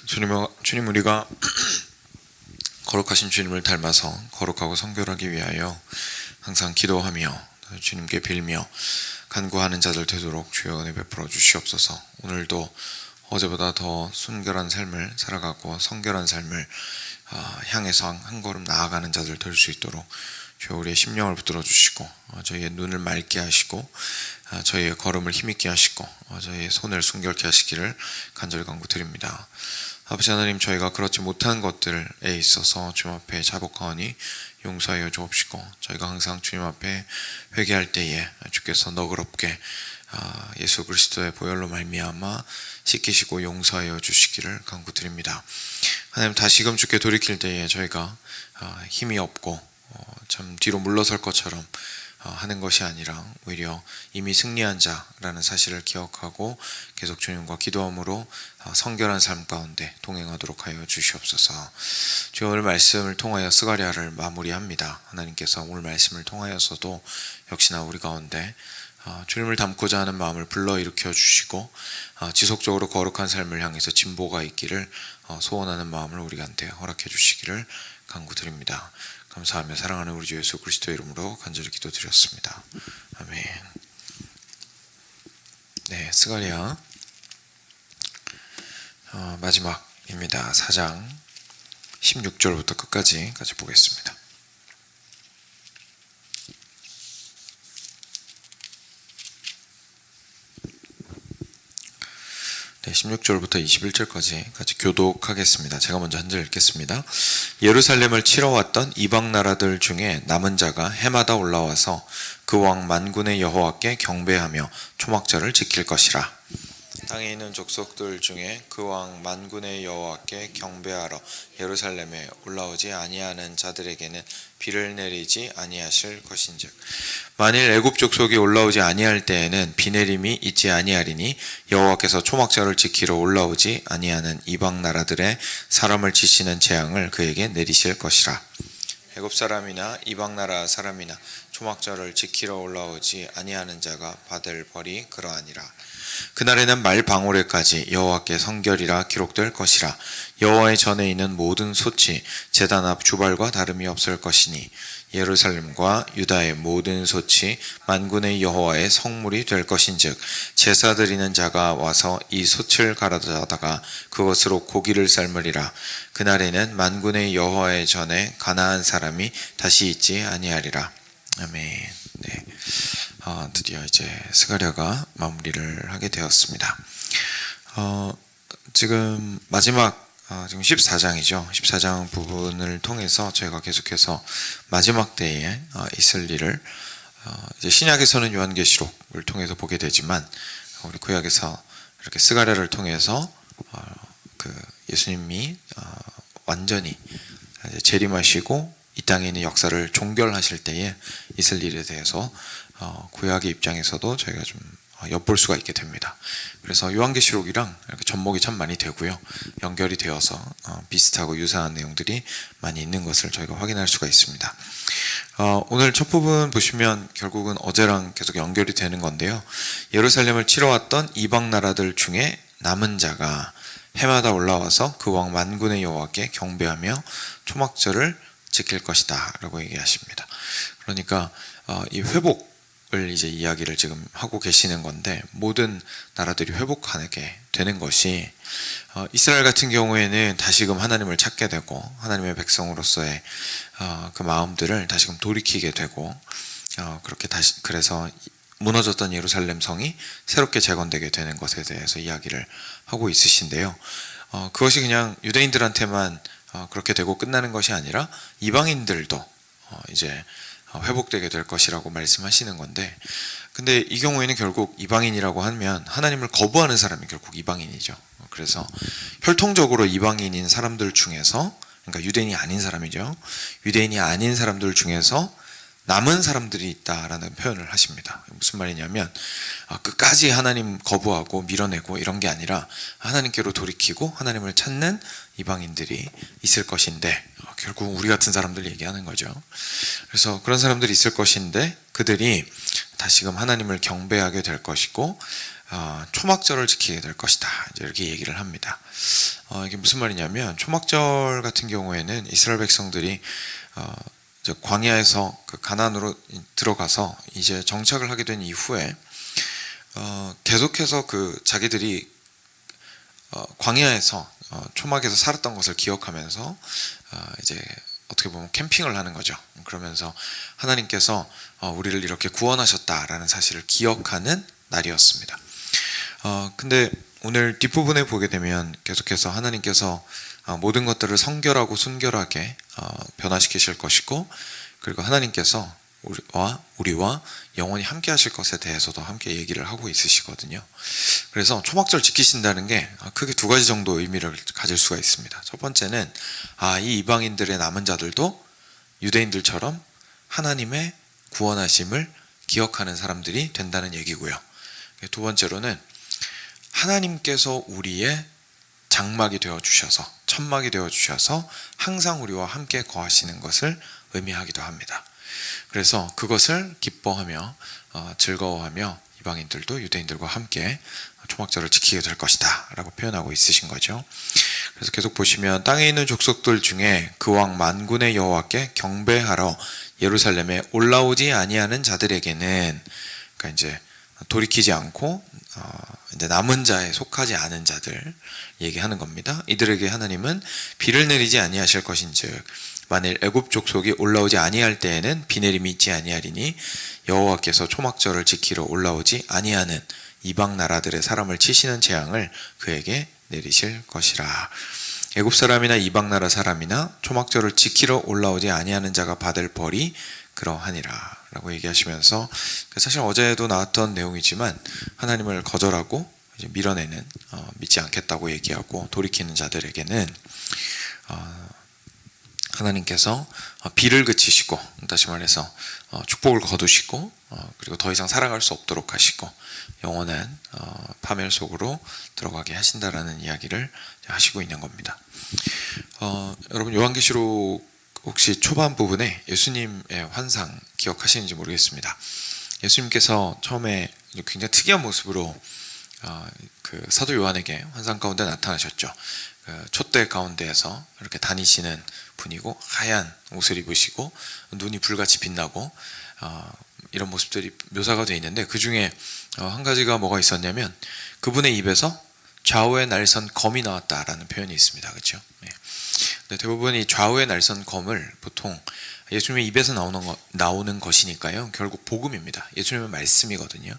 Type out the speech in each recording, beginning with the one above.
주님 우리가 거룩하신 주님을 닮아서 거룩하고 성결하기 위하여 항상 기도하며 주님께 빌며 간구하는 자들 되도록 주여 은혜 베풀어 주시옵소서. 오늘도 어제보다 더 순결한 삶을 살아가고 성결한 삶을 향해서 한 걸음 나아가는 자들 될 수 있도록 주여 우리의 심령을 붙들어 주시고 저희의 눈을 맑게 하시고 저희의 걸음을 힘있게 하시고 저희의 손을 순결케 하시기를 간절히 간구드립니다. 아버지 하나님, 저희가 그렇지 못한 것들에 있어서 주님 앞에 자복하오니 용서하여 주옵시고, 저희가 항상 주님 앞에 회개할 때에 주께서 너그럽게 예수 그리스도의 보혈로 말미암아 씻기시고 용서하여 주시기를 간구드립니다. 하나님, 다시금 주께 돌이킬 때에 저희가 힘이 없고 참 뒤로 물러설 것처럼 하는 것이 아니라 오히려 이미 승리한 자라는 사실을 기억하고 계속 주님과 기도함으로 성결한 삶 가운데 동행하도록 하여 주시옵소서. 주여, 오늘 말씀을 통하여 스가랴를 마무리합니다. 하나님께서 오늘 말씀을 통하여서도 역시나 우리 가운데 주님을 닮고자 하는 마음을 불러일으켜 주시고 지속적으로 거룩한 삶을 향해서 진보가 있기를 소원하는 마음을 우리한테 허락해 주시기를 간구드립니다. 감사하며 사랑하는 우리 주 예수 그리스도의 이름으로 간절히 기도드렸습니다. 아멘. 네, 스가랴 마지막입니다. 4장 16절부터 끝까지 보겠습니다. 네, 16절부터 21절까지 같이 교독하겠습니다. 제가 먼저 한 절 읽겠습니다. 예루살렘을 치러 왔던 이방 나라들 중에 남은 자가 해마다 올라와서 그 왕 만군의 여호와께 경배하며 초막절을 지킬 것이라. 땅에 있는 족속들 중에 그 왕 만군의 여호와께 경배하러 예루살렘에 올라오지 아니하는 자들에게는 비를 내리지 아니하실 것인즉, 만일 애굽 족속이 올라오지 아니할 때에는 비 내림이 있지 아니하리니 여호와께서 초막절을 지키러 올라오지 아니하는 이방 나라들의 사람을 치시는 재앙을 그에게 내리실 것이라. 애굽 사람이나 이방 나라 사람이나 초막절을 지키러 올라오지 아니하는 자가 받을 벌이 그러하니라. 그날에는 말 방울에까지 여호와께 성결이라 기록될 것이라. 여호와의 전에 있는 모든 솥이 제단 앞 주발과 다름이 없을 것이니 예루살렘과 유다의 모든 솥이 만군의 여호와의 성물이 될 것인즉, 제사 드리는 자가 와서 이 솥을 가져다가 그것으로 고기를 삶으리라. 그날에는 만군의 여호와의 전에 가나안 사람이 다시 있지 아니하리라. 아멘. 네. 드디어 이제 스가랴가 마무리를 하게 되었습니다. 지금 마지막 지금 14장이죠. 14장 부분을 통해서 저희가 계속해서 마지막 때에 있을 일을 이제 신약에서는 요한계시록을 통해서 보게 되지만, 우리 구약에서 이렇게 스가랴를 통해서 그 예수님이 완전히 이제 재림하시고 이 땅에 있는 역사를 종결하실 때에 있을 일에 대해서 구약의 입장에서도 저희가 좀 엿볼 수가 있게 됩니다. 그래서 요한계시록이랑 이렇게 접목이 참 많이 되고요, 연결이 되어서 비슷하고 유사한 내용들이 많이 있는 것을 저희가 확인할 수가 있습니다. 오늘 첫 부분 보시면 결국은 어제랑 계속 연결이 되는 건데요, 예루살렘을 치러 왔던 이방 나라들 중에 남은 자가 해마다 올라와서 그 왕 만군의 여호와께 경배하며 초막절을 지킬 것이다 라고 얘기하십니다. 그러니까 이 회복을 이제 이야기를 지금 하고 계시는 건데, 모든 나라들이 회복하게 되는 것이 이스라엘 같은 경우에는 다시금 하나님을 찾게 되고 하나님의 백성으로서의 그 마음들을 다시금 돌이키게 되고 그렇게 다시, 그래서 무너졌던 예루살렘 성이 새롭게 재건되게 되는 것에 대해서 이야기를 하고 있으신데요, 그것이 그냥 유대인들한테만 그렇게 되고 끝나는 것이 아니라 이방인들도 이제 회복되게 될 것이라고 말씀하시는 건데, 근데 이 경우에는 결국 이방인이라고 하면 하나님을 거부하는 사람이 결국 이방인이죠. 그래서 혈통적으로 이방인인 사람들 중에서, 그러니까 유대인이 아닌 사람이죠, 유대인이 아닌 사람들 중에서 남은 사람들이 있다라는 표현을 하십니다. 무슨 말이냐면 끝까지 하나님 거부하고 밀어내고 이런 게 아니라 하나님께로 돌이키고 하나님을 찾는 이방인들이 있을 것인데, 결국 우리 같은 사람들 얘기하는 거죠. 그래서 그런 사람들이 있을 것인데 그들이 다시금 하나님을 경배하게 될 것이고 초막절을 지키게 될 것이다, 이제 이렇게 얘기를 합니다. 이게 무슨 말이냐면 초막절 같은 경우에는 이스라엘 백성들이 이제 광야에서 그 가나안으로 들어가서 이제 정착을 하게 된 이후에 계속해서 그 자기들이 광야에서 초막에서 살았던 것을 기억하면서 이제 어떻게 보면 캠핑을 하는 거죠. 그러면서 하나님께서 우리를 이렇게 구원하셨다라는 사실을 기억하는 날이었습니다. 근데 오늘 뒷부분에 보게 되면 계속해서 하나님께서 모든 것들을 성결하고 순결하게 변화시키실 것이고, 그리고 하나님께서 우리와 영원히 함께 하실 것에 대해서도 함께 얘기를 하고 있으시거든요. 그래서 초막절 지키신다는 게 크게 두 가지 정도 의미를 가질 수가 있습니다. 첫 번째는 이 이방인들의 남은 자들도 유대인들처럼 하나님의 구원하심을 기억하는 사람들이 된다는 얘기고요. 두 번째로는 하나님께서 우리의 장막이 되어주셔서, 천막이 되어주셔서 항상 우리와 함께 거하시는 것을 의미하기도 합니다. 그래서 그것을 기뻐하며 즐거워하며 이방인들도 유대인들과 함께 초막절을 지키게 될 것이다 라고 표현하고 있으신 거죠. 그래서 계속 보시면 땅에 있는 족속들 중에 그 왕 만군의 여호와께 경배하러 예루살렘에 올라오지 아니하는 자들에게는, 그러니까 이제 돌이키지 않고 이제 남은 자에 속하지 않은 자들 얘기하는 겁니다. 이들에게 하나님은 비를 내리지 아니하실 것인즉 만일 애굽 족속이 올라오지 아니할 때에는 비 내림이 있지 아니하리니 여호와께서 초막절을 지키러 올라오지 아니하는 이방 나라들의 사람을 치시는 재앙을 그에게 내리실 것이라. 애굽 사람이나 이방 나라 사람이나 초막절을 지키러 올라오지 아니하는 자가 받을 벌이 그러하니라 라고 얘기하시면서, 사실 어제도 나왔던 내용이지만 하나님을 거절하고 이제 밀어내는, 믿지 않겠다고 얘기하고 돌이키는 자들에게는 하나님께서 비를 그치시고, 다시 말해서 축복을 거두시고, 그리고 더 이상 살아갈 수 없도록 하시고 영원한 파멸 속으로 들어가게 하신다라는 이야기를 하시고 있는 겁니다. 여러분 요한계시록 혹시 초반 부분에 예수님의 환상 기억하시는지 모르겠습니다. 예수님께서 처음에 굉장히 특이한 모습으로 그 사도 요한에게 환상 가운데 나타나셨죠. 그 촛대 가운데에서 이렇게 다니시는 분이고, 하얀 옷을 입으시고 눈이 불같이 빛나고 이런 모습들이 묘사가 되어 있는데, 그 중에 한 가지가 뭐가 있었냐면 그분의 입에서 좌우의 날선 검이 나왔다라는 표현이 있습니다. 그렇죠? 네, 대부분 이 좌우의 날선 검을 보통 예수님의 입에서 나오는 것이니까요. 결국 복음입니다. 예수님의 말씀이거든요.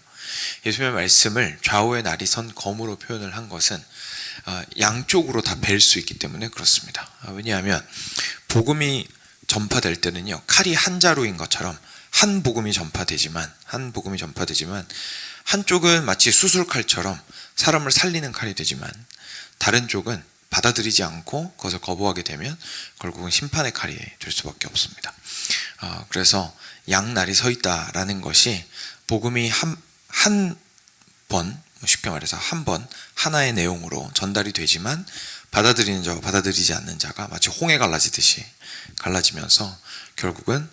예수님의 말씀을 좌우의 날선 검으로 표현을 한 것은 양쪽으로 다 뵐 수 있기 때문에 그렇습니다. 왜냐하면 복음이 전파될 때는요, 칼이 한 자루인 것처럼 한 복음이 전파되지만 한쪽은 마치 수술칼처럼 사람을 살리는 칼이 되지만, 다른 쪽은 받아들이지 않고 그것을 거부하게 되면 결국은 심판의 칼이 될 수밖에 없습니다. 그래서 양날이 서 있다라는 것이 복음이 한 번, 쉽게 말해서 한 번 하나의 내용으로 전달이 되지만 받아들이는 자와 받아들이지 않는 자가 마치 홍해 갈라지듯이 갈라지면서 결국은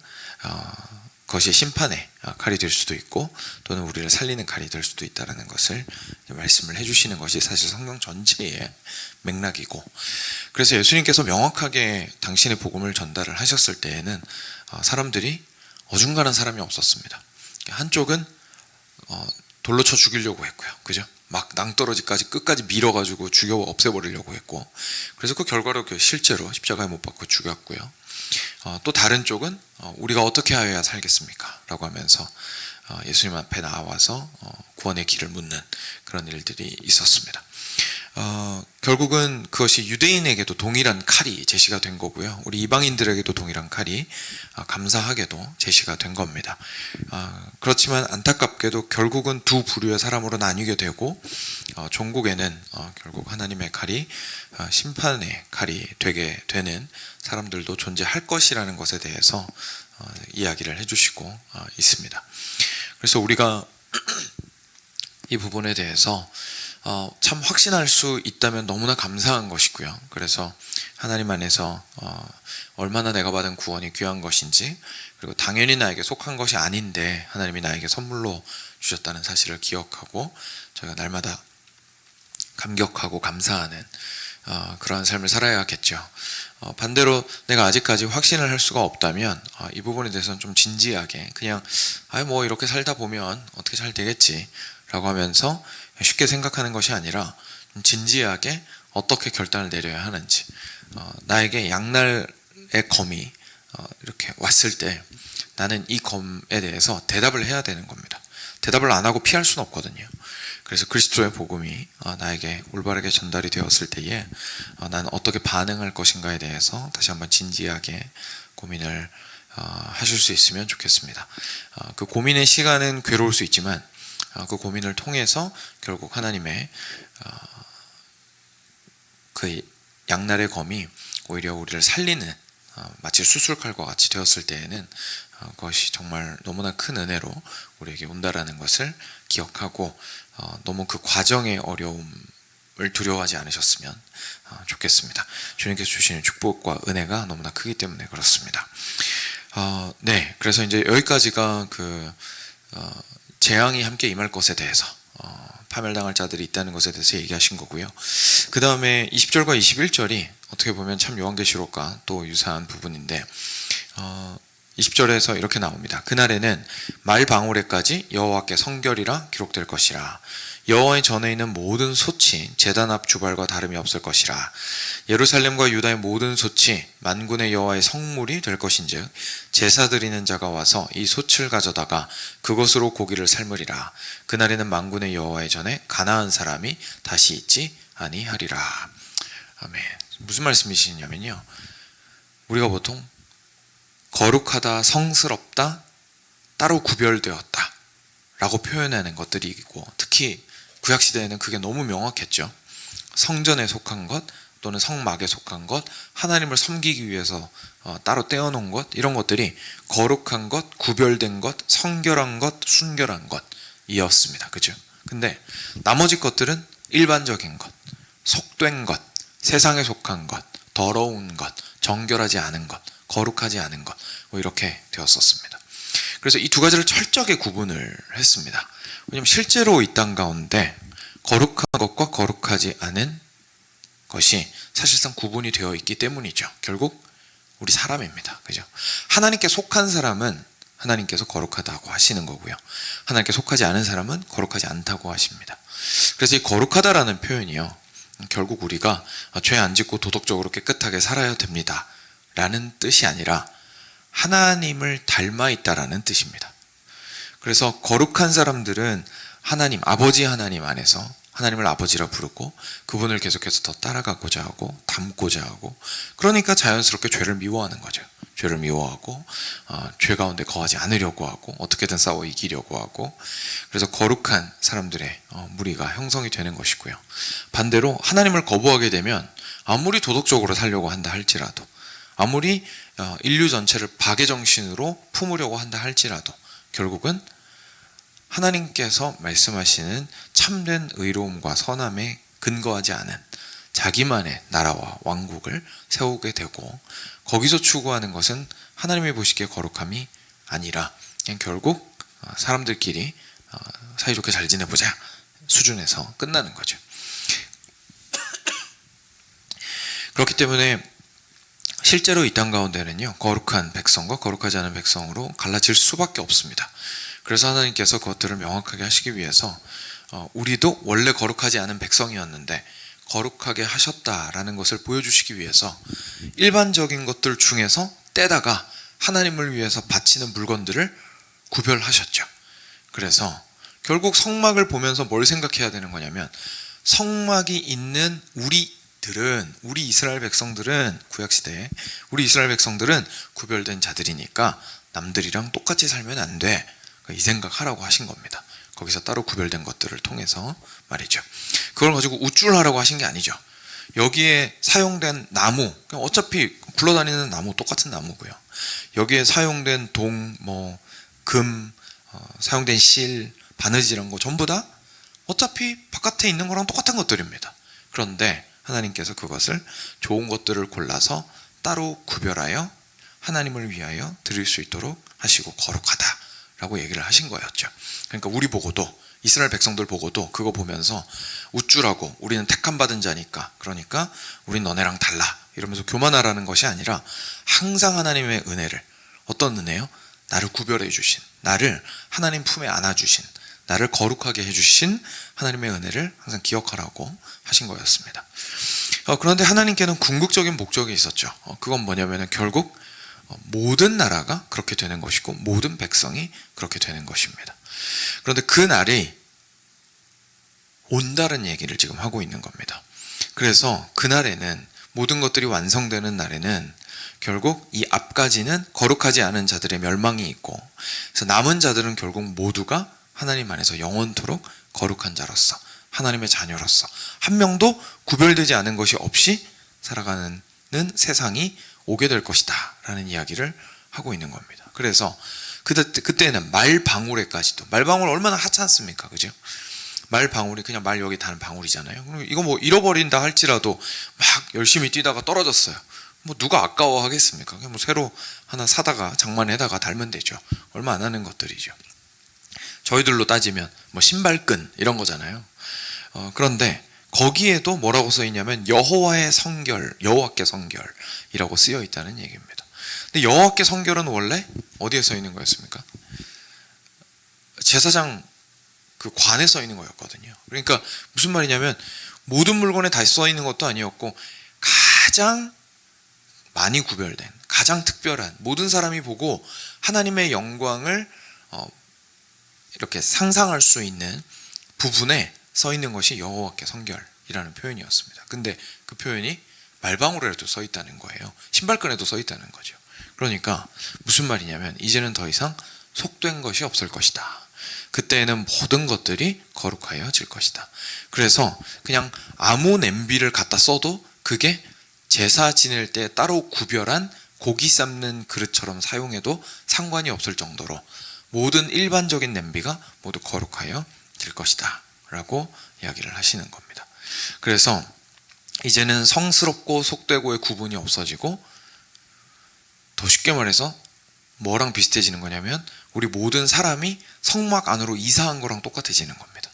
그것이 심판의 칼이 될 수도 있고, 또는 우리를 살리는 칼이 될 수도 있다는 것을 말씀을 해주시는 것이 사실 성경 전체의 맥락이고, 그래서 예수님께서 명확하게 당신의 복음을 전달을 하셨을 때에는 사람들이 어중간한 사람이 없었습니다. 한쪽은 돌로 쳐 죽이려고 했고요, 그죠? 막 낭떠러지까지 끝까지 밀어가지고 죽여 없애버리려고 했고, 그래서 그 결과로 실제로 십자가에 못 박고 죽였고요. 또 다른 쪽은 우리가 어떻게 하여야 살겠습니까? 라고 하면서 예수님 앞에 나와서 구원의 길을 묻는 그런 일들이 있었습니다. 결국은 그것이 유대인에게도 동일한 칼이 제시가 된 거고요. 우리 이방인들에게도 동일한 칼이 감사하게도 제시가 된 겁니다. 그렇지만 안타깝게도 결국은 두 부류의 사람으로 나뉘게 되고, 종국에는 결국 하나님의 칼이 심판의 칼이 되게 되는 사람들도 존재할 것이라는 것에 대해서 이야기를 해주시고 있습니다. 그래서 우리가 이 부분에 대해서 참 확신할 수 있다면 너무나 감사한 것이고요. 그래서 하나님 안에서 얼마나 내가 받은 구원이 귀한 것인지, 그리고 당연히 나에게 속한 것이 아닌데 하나님이 나에게 선물로 주셨다는 사실을 기억하고 저희가 날마다 감격하고 감사하는 그러한 삶을 살아야겠죠. 반대로 내가 아직까지 확신을 할 수가 없다면 이 부분에 대해서는 좀 진지하게 그냥 뭐 이렇게 살다 보면 어떻게 잘 되겠지 라고 하면서 쉽게 생각하는 것이 아니라 좀 진지하게 어떻게 결단을 내려야 하는지, 나에게 양날의 검이 이렇게 왔을 때 나는 이 검에 대해서 대답을 해야 되는 겁니다. 대답을 안 하고 피할 수는 없거든요. 그래서 그리스도의 복음이 나에게 올바르게 전달이 되었을 때에 나는 어떻게 반응할 것인가에 대해서 다시 한번 진지하게 고민을 하실 수 있으면 좋겠습니다. 그 고민의 시간은 괴로울 수 있지만 그 고민을 통해서 결국 하나님의 그 양날의 검이 오히려 우리를 살리는 마치 수술칼과 같이 되었을 때에는 그것이 정말 너무나 큰 은혜로 우리에게 온다라는 것을 기억하고 너무 그 과정의 어려움을 두려워하지 않으셨으면 좋겠습니다. 주님께서 주시는 축복과 은혜가 너무나 크기 때문에 그렇습니다. 네, 그래서 이제 여기까지가 그 재앙이 함께 임할 것에 대해서 파멸당할 자들이 있다는 것에 대해서 얘기하신 거고요. 그 다음에 20절과 21절이 어떻게 보면 참 요한계시록과 또 유사한 부분인데 20절에서 이렇게 나옵니다. 그날에는 말 방울에까지 여호와께 성결이라 기록될 것이라. 여호와의 전에 있는 모든 솥이 제단 앞 주발과 다름이 없을 것이라. 예루살렘과 유다의 모든 솥이 만군의 여호와의 성물이 될 것인즉 제사 드리는 자가 와서 이 솥을 가져다가 그것으로 고기를 삶으리라. 그날에는 만군의 여호와의 전에 가나안 사람이 다시 있지 아니하리라. 아멘. 무슨 말씀이시냐면요, 우리가 보통 거룩하다, 성스럽다, 따로 구별되었다 라고 표현하는 것들이 있고, 특히 구약시대에는 그게 너무 명확했죠. 성전에 속한 것 또는 성막에 속한 것, 하나님을 섬기기 위해서 따로 떼어놓은 것, 이런 것들이 거룩한 것, 구별된 것, 성결한 것, 순결한 것이었습니다. 그죠? 근데 나머지 것들은 일반적인 것, 속된 것, 세상에 속한 것, 더러운 것, 정결하지 않은 것, 거룩하지 않은 것, 뭐 이렇게 되었었습니다. 그래서 이 두 가지를 철저하게 구분을 했습니다. 왜냐하면 실제로 이 땅 가운데 거룩한 것과 거룩하지 않은 것이 사실상 구분이 되어 있기 때문이죠. 결국 우리 사람입니다. 그죠? 하나님께 속한 사람은 하나님께서 거룩하다고 하시는 거고요. 하나님께 속하지 않은 사람은 거룩하지 않다고 하십니다. 그래서 이 거룩하다라는 표현이요, 결국 우리가 죄 안 짓고 도덕적으로 깨끗하게 살아야 됩니다 라는 뜻이 아니라 하나님을 닮아 있다라는 뜻입니다. 그래서 거룩한 사람들은 하나님, 아버지 하나님 안에서 하나님을 아버지라 부르고 그분을 계속해서 더 따라가고자 하고 닮고자 하고, 그러니까 자연스럽게 죄를 미워하는 거죠. 죄를 미워하고 죄 가운데 거하지 않으려고 하고 어떻게든 싸워 이기려고 하고, 그래서 거룩한 사람들의 무리가 형성이 되는 것이고요. 반대로 하나님을 거부하게 되면 아무리 도덕적으로 살려고 한다 할지라도, 아무리 인류 전체를 박애정신으로 품으려고 한다 할지라도 결국은 하나님께서 말씀하시는 참된 의로움과 선함에 근거하지 않은 자기만의 나라와 왕국을 세우게 되고, 거기서 추구하는 것은 하나님이 보시기에 거룩함이 아니라 그냥 결국 사람들끼리 사이좋게 잘 지내보자 수준에서 끝나는 거죠. 그렇기 때문에 실제로 이 땅 가운데는요, 거룩한 백성과 거룩하지 않은 백성으로 갈라질 수밖에 없습니다. 그래서 하나님께서 그것들을 명확하게 하시기 위해서 우리도 원래 거룩하지 않은 백성이었는데 거룩하게 하셨다라는 것을 보여주시기 위해서 일반적인 것들 중에서 떼다가 하나님을 위해서 바치는 물건들을 구별하셨죠. 그래서 결국 성막을 보면서 뭘 생각해야 되는 거냐면, 성막이 있는 우리 이스라엘 백성들은, 구약시대에 우리 이스라엘 백성들은 구별된 자들이니까 남들이랑 똑같이 살면 안 돼, 이 생각하라고 하신 겁니다. 거기서 따로 구별된 것들을 통해서 말이죠. 그걸 가지고 우쭐하라고 하신 게 아니죠. 여기에 사용된 나무, 어차피 굴러다니는 나무 똑같은 나무고요. 여기에 사용된 동, 금, 사용된 실, 바느질 이런 거 전부 다 어차피 바깥에 있는 거랑 똑같은 것들입니다. 그런데 하나님께서 그것을 좋은 것들을 골라서 따로 구별하여 하나님을 위하여 드릴 수 있도록 하시고 거룩하다라고 얘기를 하신 거였죠. 그러니까 우리 보고도 이스라엘 백성들 보고도 그거 보면서 우쭐하고 우리는 택함 받은 자니까, 그러니까 우린 너네랑 달라 이러면서 교만하라는 것이 아니라 항상 하나님의 은혜를, 어떤 은혜요? 나를 구별해 주신, 나를 하나님 품에 안아주신, 나를 거룩하게 해주신 하나님의 은혜를 항상 기억하라고 하신 거였습니다. 그런데 하나님께는 궁극적인 목적이 있었죠. 그건 뭐냐면 결국 모든 나라가 그렇게 되는 것이고 모든 백성이 그렇게 되는 것입니다. 그런데 그 날이 온다는 얘기를 지금 하고 있는 겁니다. 그래서 그날에는, 모든 것들이 완성되는 날에는 결국 이 앞까지는 거룩하지 않은 자들의 멸망이 있고, 그래서 남은 자들은 결국 모두가 하나님 안에서 영원토록 거룩한 자로서, 하나님의 자녀로서 한 명도 구별되지 않은 것이 없이 살아가는 세상이 오게 될 것이다 라는 이야기를 하고 있는 겁니다. 그래서 그때는 말방울에까지도, 말방울 얼마나 하찮습니까? 그죠? 말방울이 그냥 말 여기 닿는 방울이잖아요. 그럼 이거 뭐 잃어버린다 할지라도 막 열심히 뛰다가 떨어졌어요. 뭐 누가 아까워하겠습니까? 그냥 뭐 새로 하나 사다가 장만해다가 달면 되죠. 얼마 안 하는 것들이죠. 저희들로 따지면 뭐 신발끈 이런 거잖아요. 그런데 거기에도 뭐라고 써 있냐면 여호와의 성결, 여호와께 성결이라고 쓰여 있다는 얘기입니다. 근데 여호와께 성결은 원래 어디에 써 있는 거였습니까? 제사장 그 관에 써 있는 거였거든요. 그러니까 무슨 말이냐면 모든 물건에 다시 써 있는 것도 아니었고, 가장 많이 구별된, 가장 특별한, 모든 사람이 보고 하나님의 영광을 이렇게 상상할 수 있는 부분에 써 있는 것이 여호와께 성결이라는 표현이었습니다. 근데 그 표현이 말방울에도 써 있다는 거예요. 신발끈에도 써 있다는 거죠. 그러니까 무슨 말이냐면 이제는 더 이상 속된 것이 없을 것이다. 그때에는 모든 것들이 거룩하여질 것이다. 그래서 그냥 아무 냄비를 갖다 써도 그게 제사 지낼 때 따로 구별한 고기 삶는 그릇처럼 사용해도 상관이 없을 정도로 모든 일반적인 냄비가 모두 거룩하여 질 것이다 라고 이야기를 하시는 겁니다. 그래서 이제는 성스럽고 속되고의 구분이 없어지고, 더 쉽게 말해서 뭐랑 비슷해지는 거냐면 우리 모든 사람이 성막 안으로 이사한 거랑 똑같아지는 겁니다.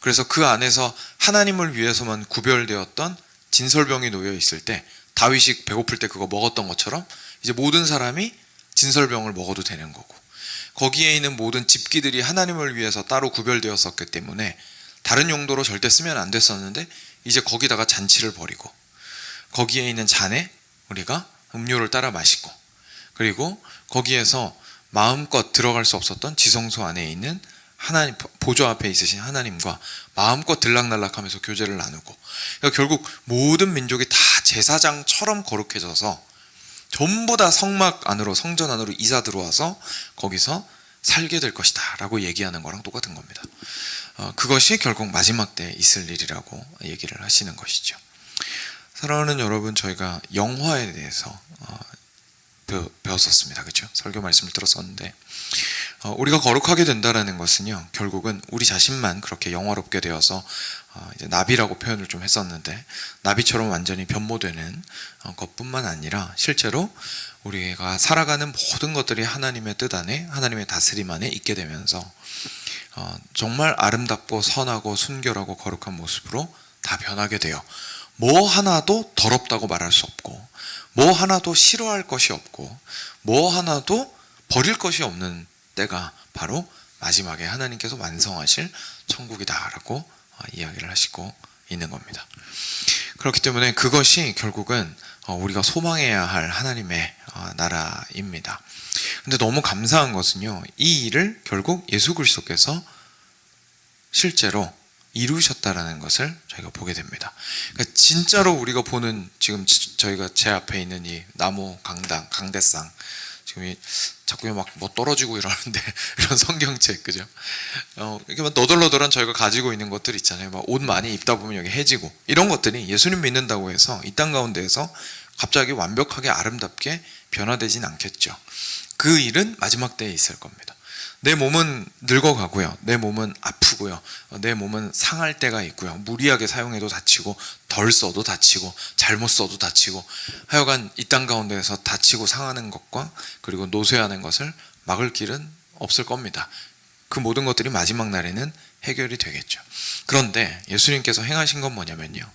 그래서 그 안에서 하나님을 위해서만 구별되었던 진설병이 놓여 있을 때, 다윗이 배고플 때 그거 먹었던 것처럼 이제 모든 사람이 진설병을 먹어도 되는 거고, 거기에 있는 모든 집기들이 하나님을 위해서 따로 구별되었었기 때문에 다른 용도로 절대 쓰면 안 됐었는데, 이제 거기다가 잔치를 벌이고 거기에 있는 잔에 우리가 음료를 따라 마시고, 그리고 거기에서 마음껏 들어갈 수 없었던 지성소 안에 있는 하나님, 보좌 앞에 있으신 하나님과 마음껏 들락날락하면서 교제를 나누고, 그러니까 결국 모든 민족이 다 제사장처럼 거룩해져서 전부 다 성막 안으로, 성전 안으로 이사 들어와서 거기서 살게 될 것이다 라고 얘기하는 거랑 똑같은 겁니다. 그것이 결국 마지막 때에 있을 일이라고 얘기를 하시는 것이죠. 사랑하는 여러분, 저희가 영화에 대해서 배웠었습니다. 그렇죠? 설교 말씀을 들었었는데, 우리가 거룩하게 된다는 것은요, 결국은 우리 자신만 그렇게 영화롭게 되어서 이제 나비라고 표현을 좀 했었는데, 나비처럼 완전히 변모되는 것뿐만 아니라 실제로 우리가 살아가는 모든 것들이 하나님의 뜻 안에, 하나님의 다스림 안에 있게 되면서 정말 아름답고 선하고 순결하고 거룩한 모습으로 다 변하게 돼요. 뭐 하나도 더럽다고 말할 수 없고, 뭐 하나도 싫어할 것이 없고, 뭐 하나도 버릴 것이 없는 때가 바로 마지막에 하나님께서 완성하실 천국이다라고 이야기를 하시고 있는 겁니다. 그렇기 때문에 그것이 결국은 우리가 소망해야 할 하나님의 나라입니다. 근데 너무 감사한 것은요, 이 일을 결국 예수 그리스도께서 실제로 이루셨다라는 것을 저희가 보게 됩니다. 그러니까 진짜로 우리가 보는, 지금 저희가 제 앞에 있는 이 나무 강대상, 지금 자꾸 막 뭐 떨어지고 이러는데 이런 성경책, 그죠? 이렇게 막 너덜너덜한 저희가 가지고 있는 것들 있잖아요. 막 옷 많이 입다 보면 여기 해지고, 이런 것들이 예수님 믿는다고 해서 이 땅 가운데에서 갑자기 완벽하게 아름답게 변화되진 않겠죠. 그 일은 마지막 때에 있을 겁니다. 내 몸은 늙어가고요, 내 몸은 아프고요, 내 몸은 상할 때가 있고요, 무리하게 사용해도 다치고, 덜 써도 다치고, 잘못 써도 다치고, 하여간 이 땅 가운데에서 다치고 상하는 것과 그리고 노쇠하는 것을 막을 길은 없을 겁니다. 그 모든 것들이 마지막 날에는 해결이 되겠죠. 그런데 예수님께서 행하신 건 뭐냐면요,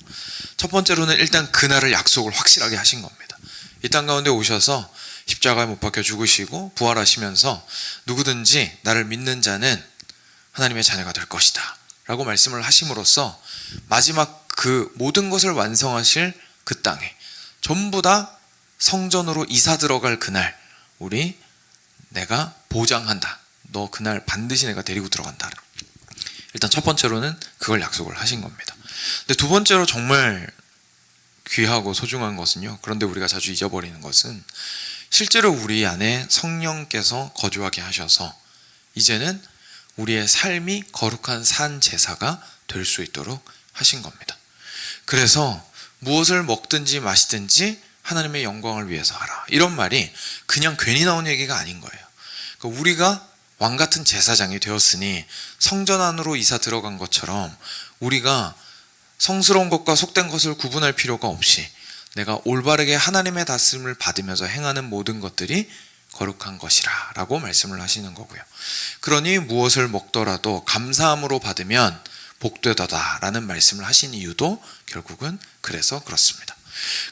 첫 번째로는 일단 그날을 약속을 확실하게 하신 겁니다. 이 땅 가운데 오셔서 십자가에 못 박혀 죽으시고 부활하시면서 누구든지 나를 믿는 자는 하나님의 자녀가 될 것이다 라고 말씀을 하심으로써 마지막 그 모든 것을 완성하실 그 땅에 전부 다 성전으로 이사 들어갈 그날, 내가 보장한다, 너 그날 반드시 내가 데리고 들어간다. 일단 첫 번째로는 그걸 약속을 하신 겁니다. 근데 두 번째로 정말 귀하고 소중한 것은요, 그런데 우리가 자주 잊어버리는 것은 실제로 우리 안에 성령께서 거주하게 하셔서 이제는 우리의 삶이 거룩한 산 제사가 될 수 있도록 하신 겁니다. 그래서 무엇을 먹든지 마시든지 하나님의 영광을 위해서 하라, 이런 말이 그냥 괜히 나온 얘기가 아닌 거예요. 그러니까 우리가 왕같은 제사장이 되었으니 성전 안으로 이사 들어간 것처럼 우리가 성스러운 것과 속된 것을 구분할 필요가 없이 내가 올바르게 하나님의 다스림을 받으면서 행하는 모든 것들이 거룩한 것이라 라고 말씀을 하시는 거고요. 그러니 무엇을 먹더라도 감사함으로 받으면 복되도다 라는 말씀을 하신 이유도 결국은 그래서 그렇습니다.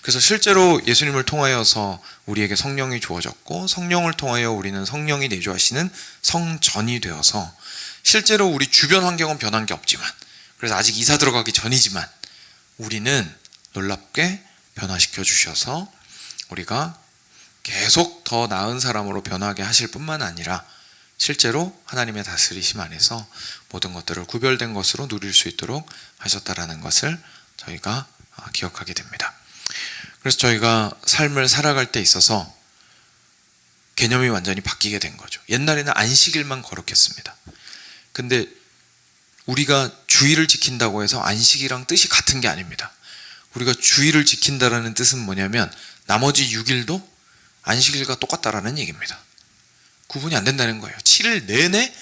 그래서 실제로 예수님을 통하여서 우리에게 성령이 주어졌고, 성령을 통하여 우리는 성령이 내주하시는 성전이 되어서 실제로 우리 주변 환경은 변한 게 없지만, 그래서 아직 이사 들어가기 전이지만 우리는 놀랍게 변화시켜 주셔서 우리가 계속 더 나은 사람으로 변하게 하실 뿐만 아니라 실제로 하나님의 다스리심 안에서 모든 것들을 구별된 것으로 누릴 수 있도록 하셨다라는 것을 저희가 기억하게 됩니다. 그래서 저희가 삶을 살아갈 때 있어서 개념이 완전히 바뀌게 된 거죠. 옛날에는 안식일만 거룩했습니다. 근데 우리가 주일을 지킨다고 해서 안식이랑 뜻이 같은 게 아닙니다. 우리가 주일을 지킨다라는 뜻은 뭐냐면 나머지 6일도 안식일과 똑같다라는 얘기입니다. 구분이 안 된다는 거예요. 7일 내내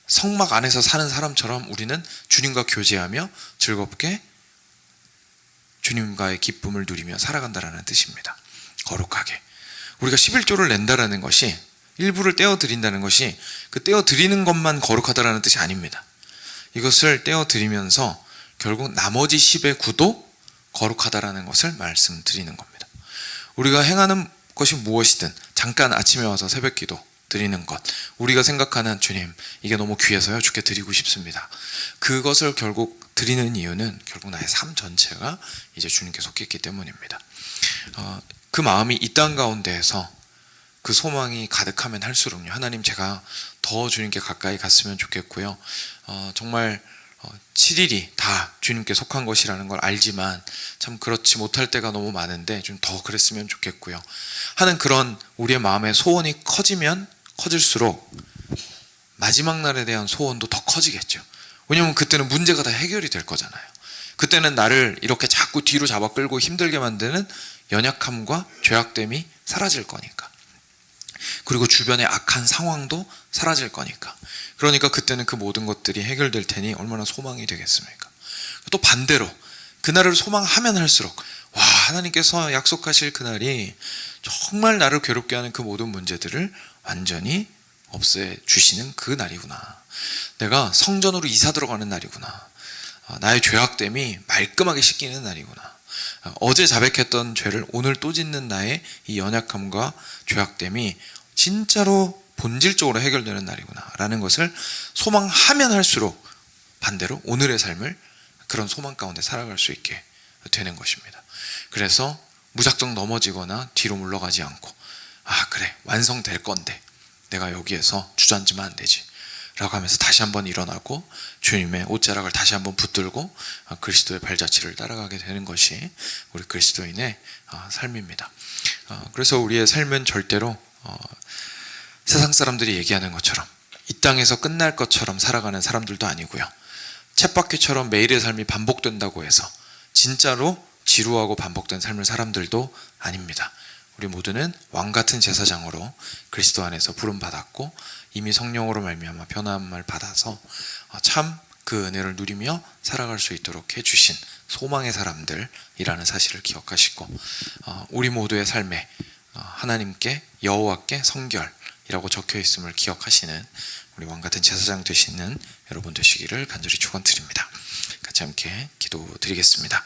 성막 안에서 사는 사람처럼 우리는 주님과 교제하며 즐겁게 주님과의 기쁨을 누리며 살아간다라는 뜻입니다. 거룩하게. 우리가 11조를 낸다라는 것이, 일부를 떼어드린다는 것이 그 떼어드리는 것만 거룩하다라는 뜻이 아닙니다. 이것을 떼어드리면서 결국 나머지 10의 9도 거룩하다라는 것을 말씀드리는 겁니다. 우리가 행하는 것이 무엇이든 잠깐 아침에 와서 새벽기도 드리는 것, 우리가 생각하는 주님 이게 너무 귀해서요 주께 드리고 싶습니다, 그것을 결국 드리는 이유는 결국 나의 삶 전체가 이제 주님께 속해 있기 때문입니다. 그 마음이 이 땅 가운데에서 그 소망이 가득하면 할수록요, 하나님 제가 더 주님께 가까이 갔으면 좋겠고요, 정말 7일이 다 주님께 속한 것이라는 걸 알지만 참 그렇지 못할 때가 너무 많은데 좀 더 그랬으면 좋겠고요 하는 그런 우리의 마음의 소원이 커지면 커질수록 마지막 날에 대한 소원도 더 커지겠죠. 왜냐하면 그때는 문제가 다 해결이 될 거잖아요. 그때는 나를 이렇게 자꾸 뒤로 잡아 끌고 힘들게 만드는 연약함과 죄악됨이 사라질 거니까, 그리고 주변의 악한 상황도 사라질 거니까, 그러니까 그때는 그 모든 것들이 해결될 테니 얼마나 소망이 되겠습니까? 또 반대로 그날을 소망하면 할수록 와, 하나님께서 약속하실 그날이 정말 나를 괴롭게 하는 그 모든 문제들을 완전히 없애주시는 그 날이구나, 내가 성전으로 이사 들어가는 날이구나, 나의 죄악됨이 말끔하게 씻기는 날이구나, 어제 자백했던 죄를 오늘 또 짓는 나의 이 연약함과 죄악됨이 진짜로 본질적으로 해결되는 날이구나 라는 것을 소망하면 할수록 반대로 오늘의 삶을 그런 소망 가운데 살아갈 수 있게 되는 것입니다. 그래서 무작정 넘어지거나 뒤로 물러가지 않고, 그래 완성될 건데 내가 여기에서 주저앉으면 안 되지 라고 하면서 다시 한번 일어나고 주님의 옷자락을 다시 한번 붙들고 그리스도의 발자취를 따라가게 되는 것이 우리 그리스도인의 삶입니다. 그래서 우리의 삶은 절대로 세상 사람들이 얘기하는 것처럼 이 땅에서 끝날 것처럼 살아가는 사람들도 아니고요, 쳇바퀴처럼 매일의 삶이 반복된다고 해서 진짜로 지루하고 반복된 삶을 사람들도 아닙니다. 우리 모두는 왕같은 제사장으로 그리스도 안에서 부름받았고 이미 성령으로 말미암아 변함을 받아서 참 그 은혜를 누리며 살아갈 수 있도록 해주신 소망의 사람들이라는 사실을 기억하시고, 우리 모두의 삶에 하나님께 여호와께 성결이라고 적혀 있음을 기억하시는 우리 왕 같은 제사장 되시는 여러분 되시기를 간절히 축원드립니다. 같이 함께 기도드리겠습니다.